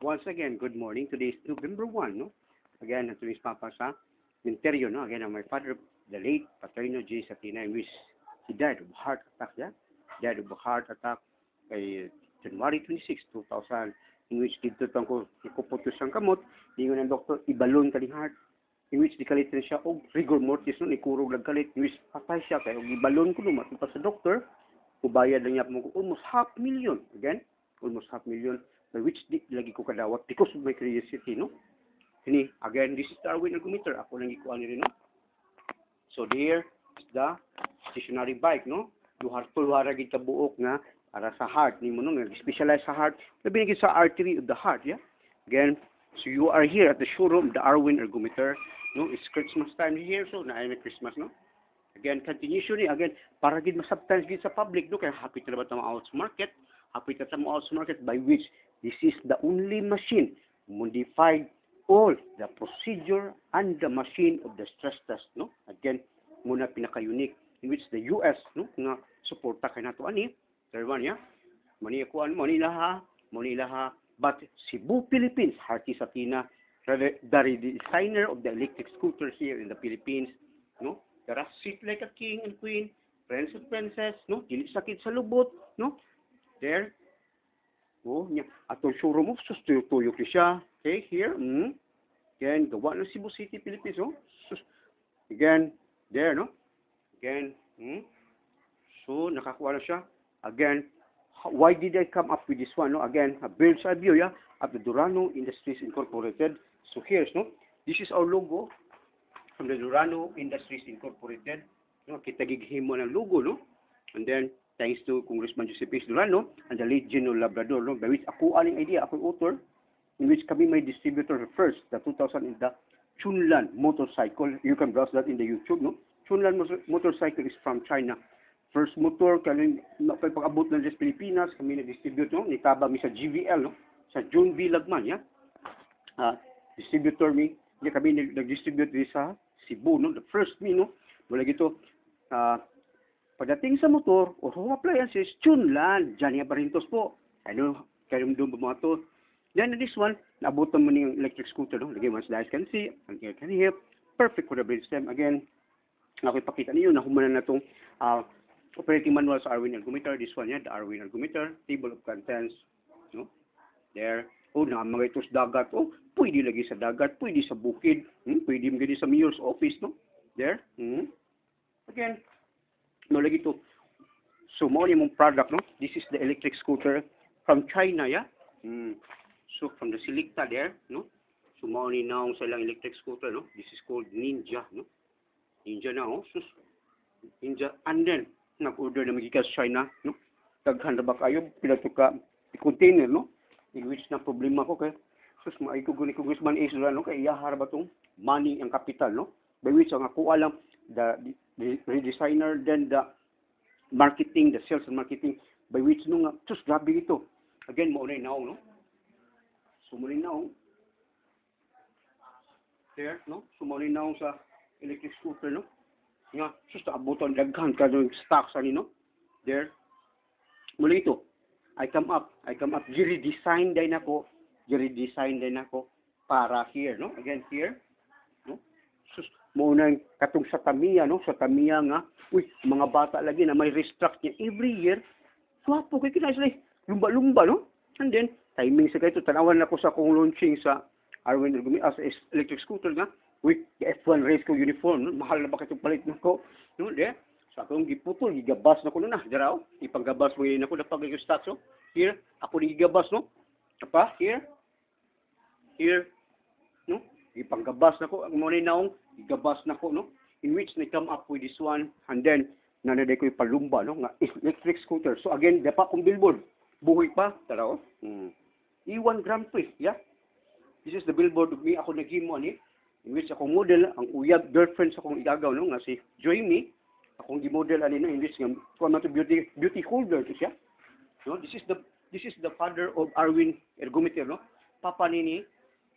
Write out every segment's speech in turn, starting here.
Once again, good morning. Today is November 1, no? Again, ito is Papa sa Minterio, no? Again, my father, the late Paterno J. Satina, in which he died of heart attack, yeah? Died of heart attack kay January 26, 2000, in which dito tang ko ikuputos ang kamot, ingon ng doktor, ibalon ka ni heart, in which di kalit na siya, og rigor mortis, no? Ikurog lang kalit, in which patay siya, kaya og ibalon ko lumat pa sa doktor, kubayad lang niya mo almost $500,000, again, almost $500,000, by which di lagi ko kadawat because of my curiosity, no? Kini, again, this is the Darwin ergometer. Ako lang ikuha ni rin, no? So, there is the stationary bike, no? Luhar-tulhara gid kabuok nga para sa heart ni mo, no? Specialized sa heart. Labi na sa artery of the heart, yeah? Again, so you are here at the showroom, the Darwin ergometer, no? It's Christmas time here, so na Christmas, no? Again, continuation ni, again, para gid masubstance gid sa public, no? Kaya happy na ba ito mga market? Happy na ito mga market by which this is the only machine modified all the procedure and the machine of the stress test, no? Again, muna pinaka-unique in which the US, no, nga suporta kay nato ani, third one, yeah? Manila ha, but Cebu, Philippines, Harty Satina, the designer of the electric scooter here in the Philippines, no? Tara, sit like a king and queen, friends and princess, no? Dili sakit sa lubot, no? There. Oh, niya. Atong showroom mo, tuyok ni siya. Okay, here. Again, gawa ng Cebu City, Philippines, oh. Again, there, no? Again, So, nakakuha na siya. Again, why did I come up with this one, no? Again, a bird's eye view, yeah, of the Durano Industries Incorporated. So, here's, no? This is our logo from the Durano Industries Incorporated. No? Kita gighim mo ng logo, no? And then, thanks to Congressman Joseph H. Durano and the late Gino Labrador, no? By which ako aling idea, ako author, in which kami may distributor first, the 2000 in the Chunlan motorcycle. You can browse that in the YouTube, no? Chunlan motorcycle is from China. First motor, kami pag-abot ng Pilipinas, kami na-distribute, no? Nitaba mi sa GVL, no? Sa June V. Lagman, yeah? Distributor mi, kami nag-distribute sa Cebu, no? The first mi, no? Wala gito, pagdating sa motor o home appliances, Chunlan, Johnny Abarintos po. Ano, kayo doon bumato. Then this one, naabutan mo ng electric scooter, no? Lagay mo as guys can see, ang can hear, perfect for the brain stem. Again, ako ipakita niyo, nahumanan na itong operating manual sa Darwin ergometer. This one, yeah, the Darwin ergometer, table of contents, no? There. Oh, na mga ito sa dagat. Oh, pwede lagi sa dagat, pwede sa bukid, pwede magiging sa mayor's office, no? There. Again, no lagi to. So, mo yung product, no? This is the electric scooter from China, yeah? So, from the Selecta there, no? So, mo ni naong sa ilang electric scooter, no? This is called Ninja, no? Ninja na, oh. So, Ninja. And then, nag-order na magikas China, no? Daghan na ba kayo? Pinatuka, container, no? In which na problema ko kay sus, maiko guni ko Congressman Ace, no? Kaya iyahar ba tong money ang capital, no? By which, ang ako alam, the redesigner, then the marketing, the sales and marketing, by which nung, sus, grabe ito. Again, maunay naong, no? So, maunay naong. There, no? So, maunay naong sa electric scooter, no? Nga, sus, naabutan, daghan ka ng stocks, no? There. Mula ito, I come up, i-redesign din ako, para here, no? Again, here, no? Sus, maunay katong sa Tamiya, no? Sa Tamiya nga, uy, mga bata lagi na may restruct niya every year. Swapo, kay kinaislay, lumba-lumba, no? And then, timing sa kayo, tanawan na ko sa akong launching sa Darwin ergometer as electric scooter nga. Uy, F1 race ko uniform, no? Mahal na ba katong palit na ko? No, there. Sa akong giputol, gigabas na ko na, daraw. Ipanggabas mo yun ako na pag stats, no? Here, ako ni gigabas, no? Apa, here, no? Ipanggabas na ko, ang mga naong, gigabas na ko, no? In which they come up with this one, and then, nanaday ko yung palumba, no? Nga, electric scooter. So again, dapa kong billboard. Buhay pa, taraw. E1 Grand Prix, yeah? This is the billboard of me, ako naghimo, ani? In which akong model, ang uyab, girlfriend sa akong igagaw, no? Nga si Joyme, akong gi-model, ani, no? In which, kung nato beauty holder to siya. No? This is the father of Darwin ergometer, no? Papa nini,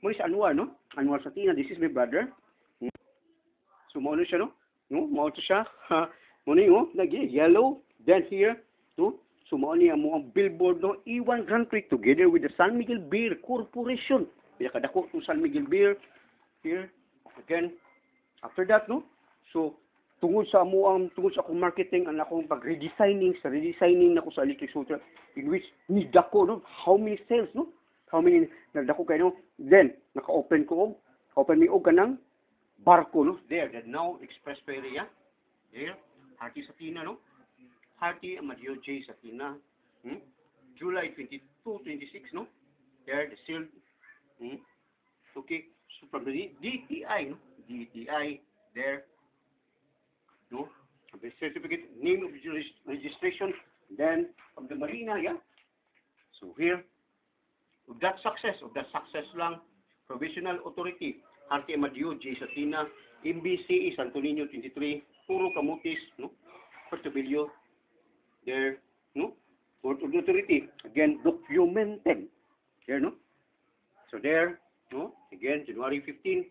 mo is Anwar, no? Anwar Satina, this is my brother. So, mo siya, no? No? Mo siya. Mo ni, oh, lagi, yellow. Then here, no? So mao ni amo ang billboard no E1 Grand Prix together with the San Miguel Beer Corporation. Kaya kadako to San Miguel Beer here again. After that no. So tungod sa akong marketing ang akong redesigning nako sa electric scooter in which ni dako no how many sales no how many nagdako kay no then naka-open mi og kanang barko no there that now expressway area there Harty Satina no Harty Amadeo J Satina July 22 26 no there the sealed okay so from the DTI no DTI there no the certificate name of registration then of the marina yeah so here of that success lang provisional authority Harty Amadeo J Satina MBCE Santo Niño 23 Puro Camotes no Portobillo there no Port of authority again documented there no so there no again January 15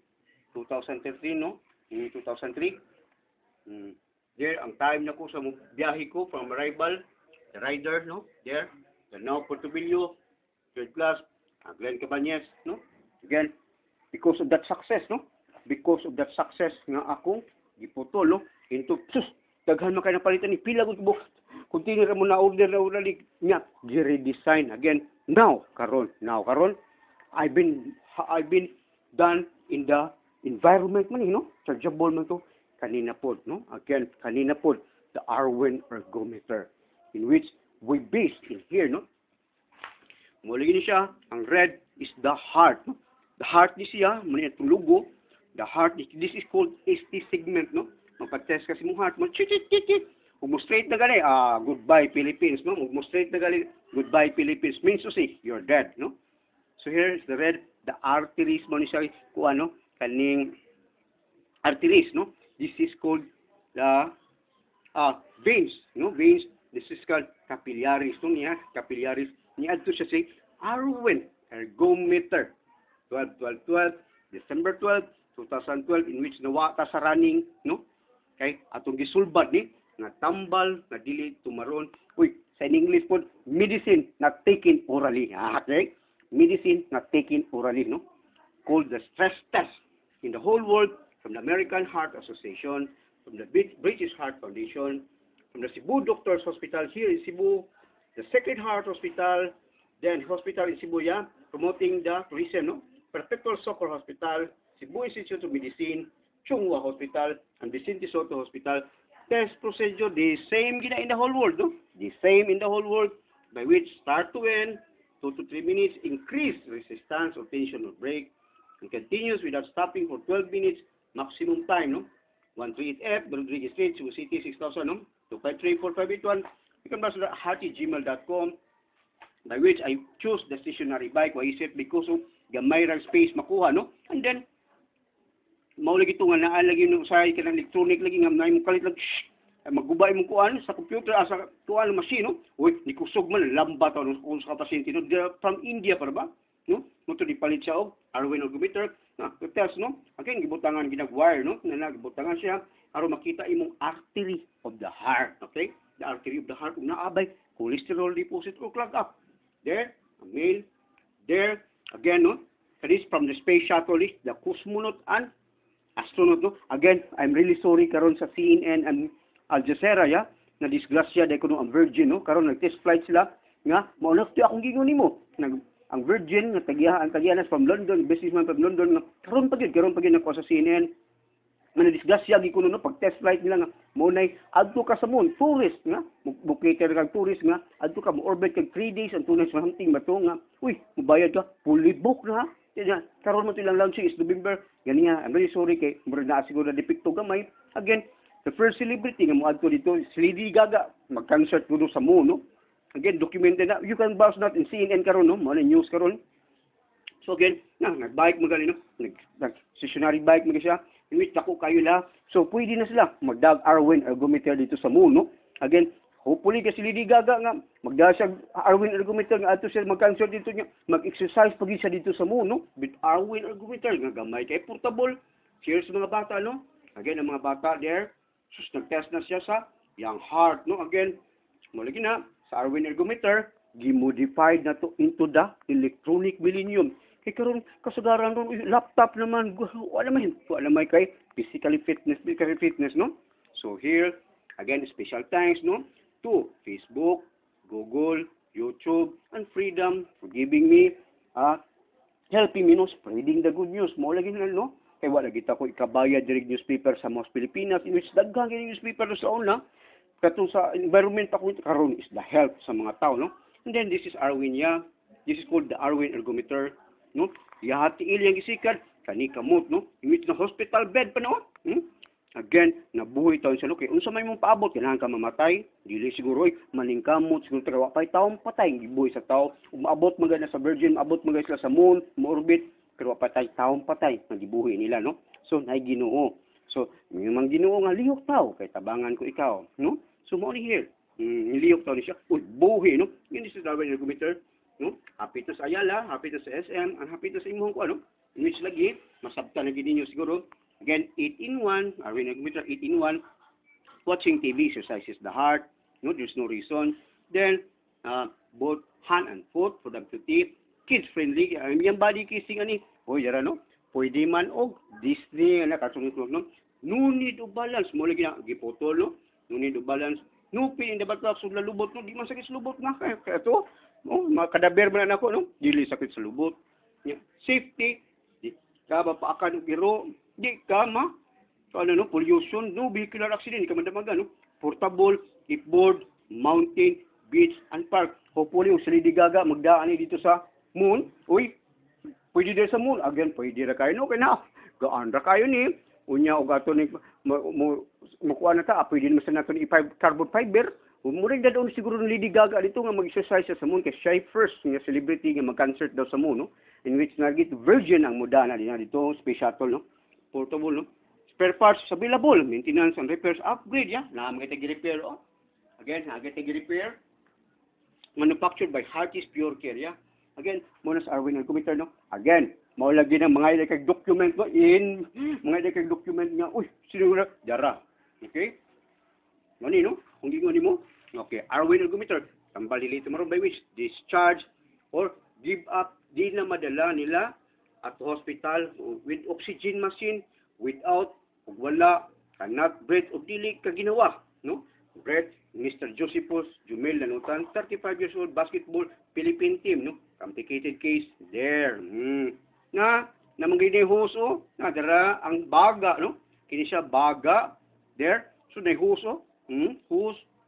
2013 no 2003 there ang time na ko sa biyahe ko from arrival the rider no there the now Portobillo third class Glenn Cabañez no again because of that success nga akong giputol no into daghan man kay napalitan ni pila gud box continue ra mo na order niya gi-redesign again now karon I've been done in the environment man no chargeable man to kanina pod no again kanina pod the Arwen ergometer in which we based in here no muli ni siya ang red is the heart no the heart ni siya muli itong logo the heart this is called ST segment no magpa-test kasi mong heart mo chit ug mo straight na gali goodbye Philippines no ug mo straight na gali goodbye Philippines means to say you're dead no so here is the red the arteries mo ni siya kung ano kaning arteries no this is called the veins no veins this is called capillaries no niya capillaries niya adto siya say Arwen ergometer 12 December 12 2012 in which nawa ta sa running no kay atong gisulbad ni nga tambal nga dili tumaron sa English pod medicine not taken orally okay medicine not taken orally no called the stress test in the whole world from the American Heart Association from the British Heart Foundation from the Cebu Doctors Hospital here in Cebu the Sacred Heart Hospital then hospital in Cebu yeah promoting the tourism no Perpetual Soccer Hospital Cebu Institute of Medicine Chunghwa Hospital and Vicente Soto Hospital test procedure the same gina in the whole world no the same in the whole world by which start to end 2 to 3 minutes increase resistance or tension or break and continues without stopping for 12 minutes maximum time no 138F Rodriguez Street Cebu City 6000 no 2534581 you can browse hartygmail.com by which I choose the stationary bike why is it because of gamay ra space makuha no and then mao lagi to nga naa lagi no sa kanang electronic lagi nga nay mo kalit lag magubay mo kuan sa computer sa kuan machine no uy ni kusog man lamba to no kung sa pasyente no from India para ba no mo to dipalit siya og Arwen ergometer na test no again gibutangan ginag-wire no na gibutangan siya aron makita imong artery of the heart okay the artery of the heart kung naabay cholesterol deposit or clog up there a male there again no that is from the space shuttle the cosmonaut and astronaut no again I'm really sorry karon sa CNN and Al Jazeera ya na disgrasya dai kuno ang Virgin no karon nag-test flight sila nga mao na akong gingon nimo ang Virgin nga tagihanas from London businessman from London nga karon pagid nako sa CNN nga disgrasya gi kuno no pag test flight nila nga mo nay adto ka sa moon tourist nga bukater kag tourist nga adto ka mo orbit kag 3 days ang tunay sa hunting bato nga uy mubayad ka fully book na yeah, karon mo tilang launching is November. Ganiya, I'm really sorry kay mura na siguro na depikto gamay. Again, the first celebrity nga mo adto dito is Lady Gaga. Mag-concert kuno sa moon, no? Again, documented na. You can browse that in CNN karon, no? Mo na news karon. So again, nag-bike mo gali, no? Nag-stationary bike mo siya. In which dako kayo la. So pwede na sila magdag Arwen ergometer dito sa moon, no? Again, hopefully kasi Lady Gaga nga magdala siya Arwen ergometer nga ato siya mag-concert dito niya mag-exercise pagi siya dito sa moon no with Arwen ergometer nga gamay kay portable cheers mga bata no again ang mga bata there sus nag-test na siya sa young heart no again mo lagi na sa Arwin ergometer gimodified na to into the electronic millennium. Kay karon kasagaran ron laptop naman wala may kay physically fitness no. So here again special thanks no to Facebook, Google, YouTube, and Freedom for giving me helping me no spreading the good news. Mo lagi na no kay wala kita ko ikabayad direct newspaper sa mga Pilipinas in which daghang newspaper sa una katong sa environment ako karon is the health sa mga tao no. And then this is Arwin this is called the Arwin ergometer no. Yahati ilyang gisikan kani kamot no in which na hospital bed pa no. Again, nabuhay taon sa luki. Unsa may mong paabot, kailangan ka mamatay. Dili siguro, maningkamot, siguro trawa pa'y taong patay. Gibuhay sa tao. Umaabot magana sa Virgin, maabot magana sila sa moon, ma-orbit, pero patay, taong patay. Nagibuhay nila, no? So, nay Ginoo. So, yung mga Ginoo nga, lihok tao, kay tabangan ko ikaw, no? So, mo ni here. Lihok tao ni siya. Buhay, no? Yun is the Arwin ergometer, no? Happy to sa Ayala, happy to sa SM, and happy to sa imong ko, ano? In which lagi, masabta na gini nyo siguro. Again, 8-in-1, Arwin ergometer, 8-in-1. Watching TV exercises the heart. No, there's no reason. Then, both hand and foot for them to tip. Kids friendly. Yung body kissing ani. Yara no. Pwede man og Disney na kasunod no. No need of balance. Mo lagi na gipotol no. No need of balance. No pain in the back sa lubot no. Di man sakit sa lubot na kaya to. No, makadaber man ako no. Dili sakit sa lubot. Yeah. Safety. Di ka ba paakan og giro. Di ka ma no, pollution, no vehicular accident, di ka mandamagan, no? Portable, clipboard, mountain, beach, and park. Hopefully, sa Lady Gaga, magdaan dito sa moon. Pwede din sa moon. Again, pwede ra kayo, no? Kaya na, gaan ra kayo ni. Unya, o gato ni, makuha na ta, pwede naman sa nato ni carbon fiber. Umuring na doon siguro ng Lady Gaga dito nga mag-exercise sa moon. Kaya siya first, nga celebrity nga mag-concert daw sa moon, no? In which nagit virgin ang mudana din dito, space shuttle, no? Portable, no? Spare parts available, maintenance and repairs, upgrade, yeah. Na mga tagi-repair, oh. Again, mga tagi-repair. Manufactured by Hearties Pure Care, yeah. Again, muna sa Arwin ergometer, no? Again, maulagi ng mga ilagay document, no? Mga ilagay document nga, sino na? Dara. Okay? Mani, no? Kung gingoni mo? Okay, Arwin ergometer. Tambali lito maroon by which discharge or give up, di na madala nila at hospital with oxygen machine without wala cannot breathe o dili ka ginawa no breath Mr. Josephus Jumel Lanutan 35 years old basketball Philippine team no complicated case there na manggini huso na dara ang baga no kini siya baga there so na huso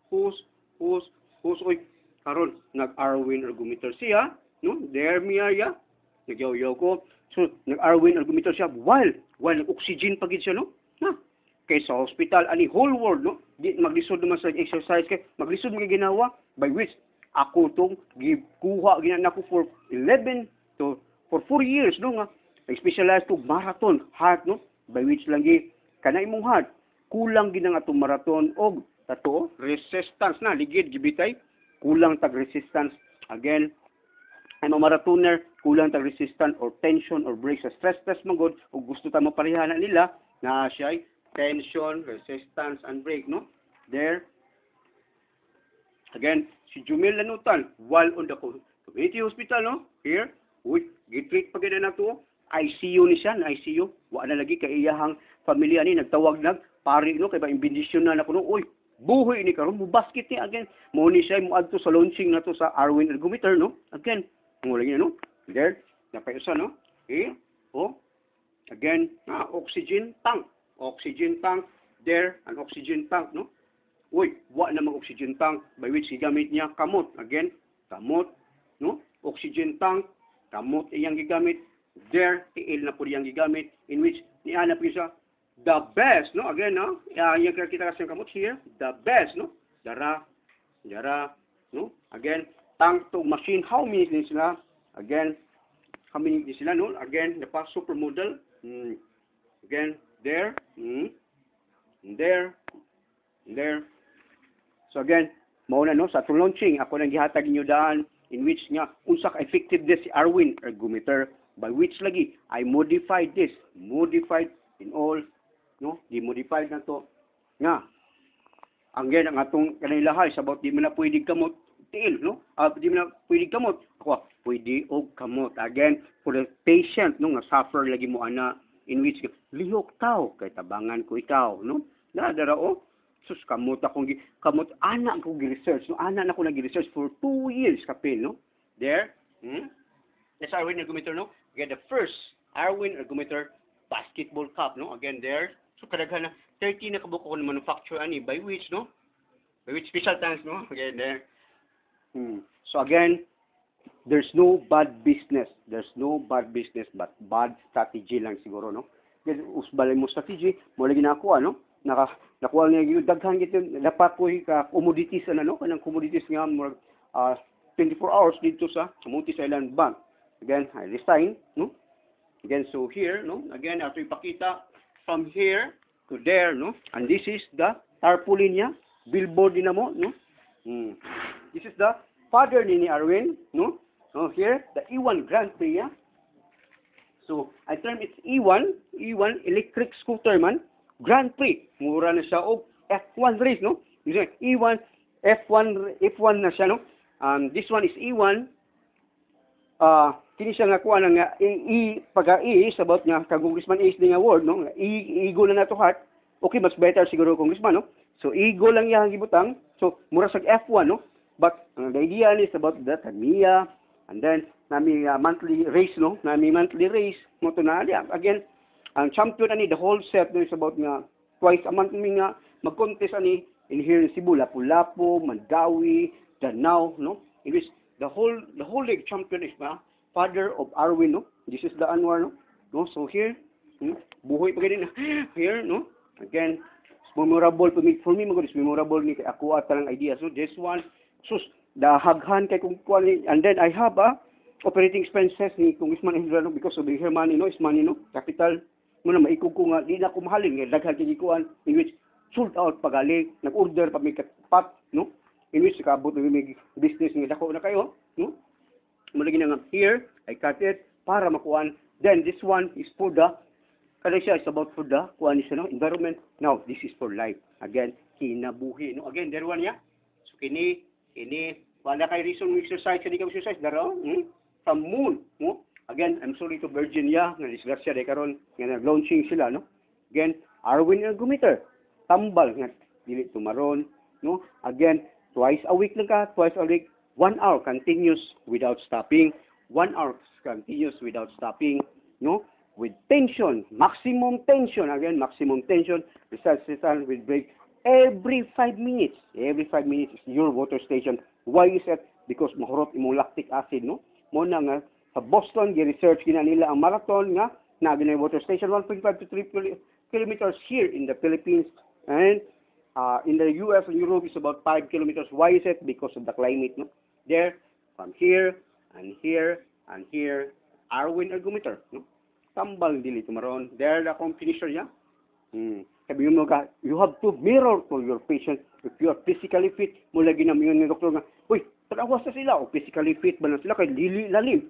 hus oy karon nag Arwin ergometer siya no there miya nagyaw-yaw ko. So, nag-Arwin ergometer siya while nag-oxygen pagid siya, no? Kay sa hospital, ani whole world, no? Di maglisod naman sa exercise kay maglisod mga ginawa by which ako tong kuha ginana ko for 4 years, no nga. Nag-specialize to marathon heart, no? By which lagi kanay imong heart kulang ginang atong marathon og tato resistance na ligid gibitay kulang tag resistance again. Ang mga marathoner, kulang tag resistance or tension or break sa stress test magod o gusto ta maparehanan nila na siya tension, resistance, and break, no? There. Again, si Jumel Lanutan, while on the community hospital, no? Here, gitreat pa gina na to, ICU ni siya, ICU. Wa na lagi kay iyahang pamilya ni, nagtawag pari, no? Kaya ba, imbindisyon na ko, no? Buhay ni karon mo basket ni again. Mo ni siya, mo adto sa launching na to sa Arwin ergometer, no? Again, mo lagi no? There, napayusa, no? Okay, again, oxygen tank. Oxygen tank, there, an oxygen tank, no? Wa na mag-oxygen tank, by which gigamit niya kamot. Again, kamot, no? Oxygen tank, kamot iyang gigamit. There, tiil na po iyang gigamit, in which nihanap niya the best, no? Again, no? Yung kita kasi yung kamot here, the best, no? Dara, no? Again, tank to machine, how many din sila? Again, how many din sila, no? Again, the past supermodel, again, there, there. So again, mauna no sa atong launching ako nang gihatag ninyo daan in which nga unsa ka effectiveness si Arwin ergometer by which lagi I modified in all no di-modified na to nga ang atong kanilahay sa about di man na pwede kamot tiil, no? Di mo na pwede kamot. Ako, pwede og kamot. Again, for the patient, no, nga suffer lagi mo ana, in which, lihok tao, kay tabangan ko ikaw, no? Nadara, sus, kamot akong, kamot, anak ko gi-research, no? Anak na ko nag-research for 2 years, kapil, no? There, that's Arwin Ergometer, no? Again, the first Arwin Ergometer basketball cup, no? Again, there, so kadaghan na, 30 na kabuko ko na manufacture ani, by which, no? By which special thanks, no? Again, there. So again, there's no bad business. There's no bad business, but bad strategy lang siguro, no? Kasi usbalay mo strategy, mo lagi na ako, no? Nakuha niya yung daghan gito, dapat ko ka commodities, ano, kanang commodities nga, 24 hours dito sa Camotes Island Bank. Again, I resign, no? Again, so here, no? Again, ato ipakita from here to there, no? And this is the tarpaulin niya, billboard din na mo, no? This is the father ni Arwin, no? So here, the E1 Grand Prix, yeah? So, I term it's E1 electric scooter man, Grand Prix. Mura na siya, F1 race, no? E1, F1 na siya, no? This one is E1, kini siya nga kuha nga pag-E is about nga kag-Congressman Ace nga award, no? Ego na nato hat. Okay, much better siguro Congressman, no? So ego lang yang gibutang. So mura sa F1, no? But the idea is about that Tamiya, and then nami monthly race, no? Nami monthly race mo to na ali. Again, ang champion ani the whole set no, is about nga twice a month mi nga mag-contest ani in here in Cebu, Lapu-Lapu, Mandawi, Danao, no? In which the whole league champion is father of Arwin, no? This is the Anwar, no? So here, buhay pa ganun, here, no? Again, memorable for me magod is memorable ni ako at ang idea. So this one, sus, dahaghan kay kung kuan, and then I have operating expenses ni Congressman Israel because of the money, no? Is money, no? Capital, muna maikog ko nga, di na ko mahalin, daghan kay kuan, in which sold out pagali, nag-order pa may pat, no? In which kaabot na may business nga dako na kayo, no? Mulagi na nga, here, I cut it para makuan. Then, this one is for the, kada siya is about for the, kuan siya, no? Environment. Now, this is for life. Again, kinabuhi, no? Again, there one, yeah? So, kini, wala kay reason mo exercise, hindi ka exercise, daro, from moon, no? Again, I'm sorry to Virginia, nga disgrasya, day karon nga nag-launching sila, no? Again, Arwin Ergometer, tambal, nga, dili tumaron, no? Again, twice a week lang ka, 1 hour continuous without stopping, 1 hour continuous without stopping, no? With tension, maximum tension, again, maximum tension, results will break every 5 minutes. Every 5 minutes is your water station. Why is that? Because mahurot imong lactic acid, no? Mo na nga, sa Boston, gi-research gina nila ang marathon nga, na ginay water station, 1.5 to 3 kilometers here in the Philippines, and in the US and Europe is about 5 kilometers. Why is it? Because of the climate, no? There, from here, and here, and here, Arwin Ergometer, no? Tambal dili tumaron. There, the akong finisher niya. Sabi mo ka, you have to mirror to your patient. If you are physically fit, mula ginamiyon ng doktor nga, uy, tanawas na sila, o physically fit ba na sila, kay dili lalim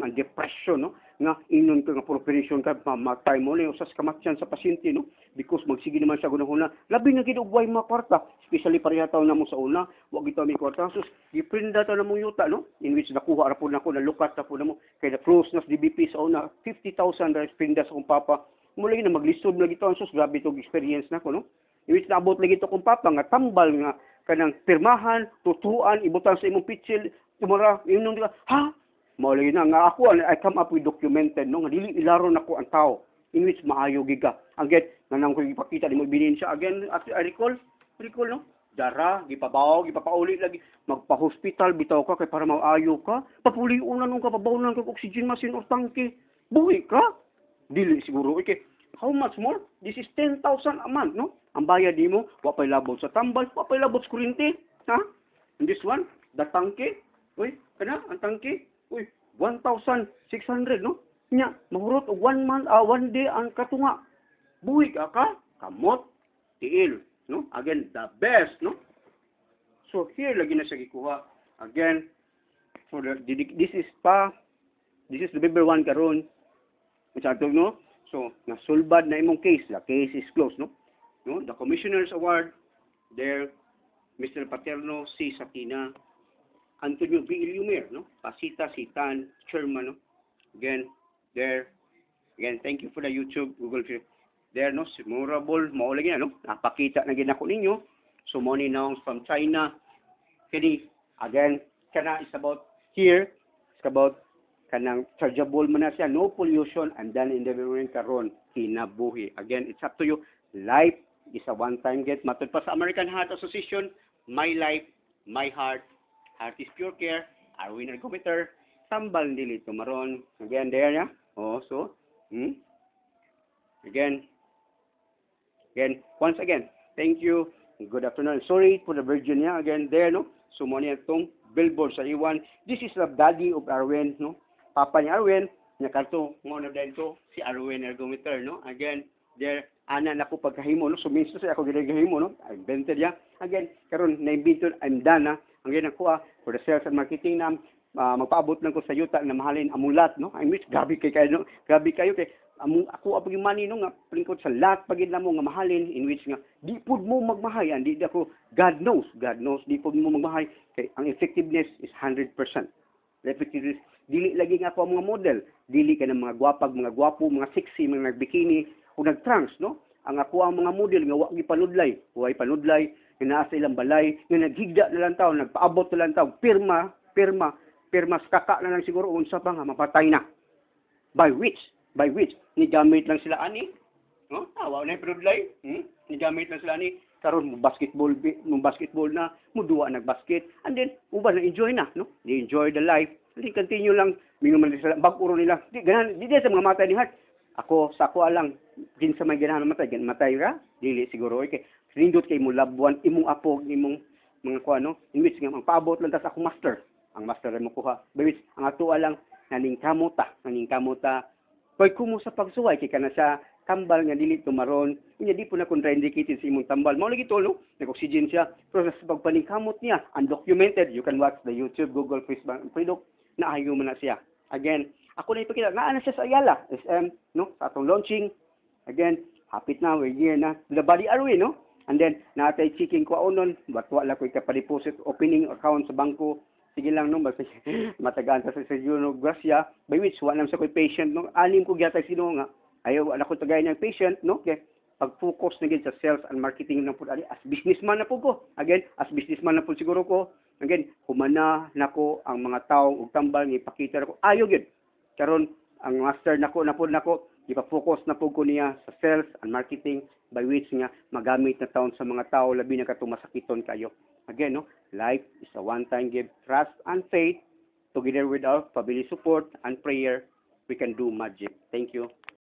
ang depression, no? Nga, inon ka nga preparation ka, mamatay mo na yung sas kamatyan sa pasyente, no? Because magsige naman siya gunahuna, labi na ginugway mga kwarta, especially pareha taon na mo sa una, wag ito may kwarta, sus, giprinda ta na mong yuta, no? In which nakuha na po na ako, nalukat na po na mo, kaya na-close na sa DBP sa una, 50,000 na prinda sa kong papa, mula na maglistod lagi ito, sus, grabe itong experience na ko, no? In which naabot lagi ito kong papa, nga tambal nga, kanang pirmahan, tutuan, ibutan sa imong pitsil, tumara, yun ka, ha? Maulay na nga ako, I come up with documented, no? Nga dili ilaron ako ang tao, in which maayo giga. Again, nanang ko ipakita, di mo binin siya. Again, I recall, no? Dara, gipabaw, gipapauli lagi, magpa-hospital, bitaw ka, kay para maayo ka, papuliunan nung kapabawnan kag oxygen machine or tangke, buhi ka? Dili siguro, okay. How much more? This is 10,000 a month, no? Ang bayad di mo, wapay labot sa tambal, wapay labot sa kuryente, ha? And this one, the tangke, uy, kana, ang tangke, uy, 1,600, no? Nya, mahurot, 1 month, 1 day ang katunga. Buhi ka, kamot, tiil, no? Again, the best, no? So, here, lagi na siya gikuha. Again, for this is the number 1 karon. Masyadong, no? So, nasulbad na imong case. The case is closed, no? No? The Commissioner's Award, there, Mr. Paterno C. Sakina, Antonio B. Illumer, no? Pasita, si Tan, Sherman, no? Again, there. Again, thank you for the YouTube, Google. There, no? Memorable, maulagi na, no? Napakita na ginako ninyo. So, money now from China. Kini, again, kana is about here. It's about kanang chargeable man na siya. No pollution and then in the environment karon kinabuhi. Again, it's up to you. Life is a one-time get. Matod pa sa American Heart Association, my life, my heart. Heart is pure care. Arwin Ergometer. Tambal dili tumaron. Again, there niya. Oh, so, Again, once again, thank you. Good afternoon. Sorry for the Virginia. Again, there, no? So, mo niya itong billboard sa iwan. This is the daddy of Arwen, no? Papa ni Arwen. Nakanto, mo na din to, si Arwen Ergometer, no? Again, there, ana na ko pagkahimo, no? So, minsan sa ako ginagahimo, no? I invented ya. Again, karon na-invento, I'm done, na. Ang ganyan ko, for the sales and marketing na, magpaabot lang ko sa yuta na mahalin amulat, no? I miss, grabe kayo, no? Grabe kayo, kay ako apag money no nga palingkod sa lahat pagid namo nga mahalin in which nga di pud mo magmahay di ako God knows di pud mo magmahay kay ang effectiveness is 100%. Effectiveness dili lagi nga ako ang mga model, dili ka ng mga gwapag, mga gwapo, mga sexy, mga nagbikini o nagtrunks, no? Ang ako ang mga model nga wa gipanudlay, way panudlay nga naa sa ilang balay, nga naghigda na lang taw, nagpaabot na lang taw, pirma sa kaka na lang siguro unsa pa nga mapatay na. By which ni gamit lang sila ani, no? Awa na pinudlay, ni gamit lang sila ani karon mo basketball na muduwa nagbasket and then uban na enjoy na, no? They enjoy the life. Hindi continue lang minguman sila bag-uro nila. Di ganan di sa mga matay ni heart. Ako sa ako alang din sa may ganahan matay ra dili siguro okay. Nindot kay mo labuan imong apo imong mga kuano in which nga paabot lang tas ako master. Ang master mo kuha. By which ang ato alang naning kamuta Pag kumo sa pagsuway kay kana sa tambal nga dili tumaron, unya di po na contraindicated sa imong tambal. Mao lagi tolo, nag-oxygen siya. Pero sa pagpaningkamot niya, undocumented, you can watch the YouTube, Google, Facebook, product na ayo man na siya. Again, ako na ipakita, naa na siya sa Ayala, SM, no? Sa atong launching. Again, hapit na, we're year na. The body Arwin, no? And then, natay checking ko onon, but wala ko ikapadeposit, opening account sa bangko. Sige lang no, basta matagaan sa Juno Gracia, by which wala sa ko'y patient, no? Anim ko gyatay sino nga, ayaw, wala ko tagay ng patient, no? Okay. Pag-focus na sa sales and marketing na po, as businessman na po ko. Again, as businessman na po siguro ko. Again, humana na ko ang mga taong ugtambal, ipakita na ko. Ayaw yun. Karon ang master na ko, ipa-focus na po ko niya sa sales and marketing, by which nga magamit na taon sa mga tao, labi na katong masakiton kayo. Again, no, life is a one-time give. Trust and faith, together with our family support and prayer, we can do magic. Thank you.